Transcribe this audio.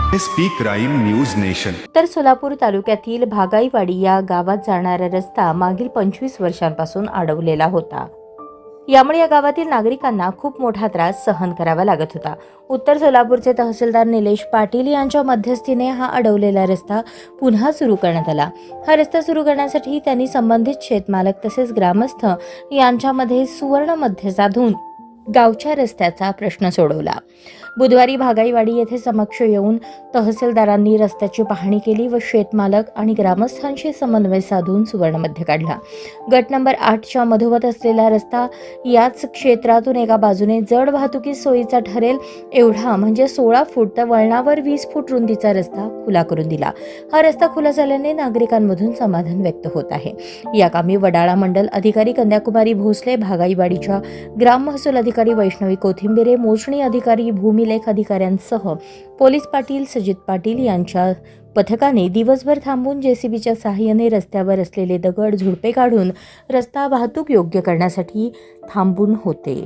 Speak crime news nation. तर सोलापूर तालुक्यातील भागाईवाडी या गावात जाणारा रस्ता मागील 25 वर्षांपासून अडवलेला होता। यामुळे या गावातील नागरिकांना खूप मोठा त्रास सहन करावा लागत होता। उत्तर सोलापूरचे तहसीलदार निलेश पाटील यांच्या मध्यस्थीने हा अडवलेला रस्ता पुन्हा सुरू करण्यात आला। हा रस्ता सुरू करण्यासाठी त्यांनी संबंधित शेतमालक तसेच ग्रामस्थ यांच्यामध्ये सुवर्ण मध्य साधून गावच्या रस्त्याचा प्रश्न सोडवला। बुधवारी भागाईवाडी येथे समक्ष येऊन तहसीलदारांनी रस्त्याची पाहणी केली व शेतमालक आणि ग्रामस्थांशी समन्वय साधून सुवर्णमध्य काढला। गट नंबर 8च्या मधोमध असलेला रस्ता याच क्षेत्रातून एका बाजूने जड वाहतुकीस सोयीचा ठरेल एवढा म्हणजे 16 फूट तर वळणावर 20 फूट रुंदीचा रस्ता खुला करून दिला। हा रस्ता खुला झाल्याने नागरिकांमधून समाधान व्यक्त होत आहे। या कामी वडाळा मंडल अधिकारी कन्याकुमारी भोसले, भागाईवाडीच्या ग्राम महसूल अधिकारी वैष्णवी कोथिंबिरे, मोजणी अधिकारी, भूमिलेख अधिकाऱ्यांसह पोलीस पाटील सजित पाटील यांच्या पथकाने दिवसभर थांबून जेसीबीच्या सहाय्याने रस्त्यावर असलेले दगड झुडपे काढून रस्ता वाहतूक योग्य करण्यासाठी थांबून होते।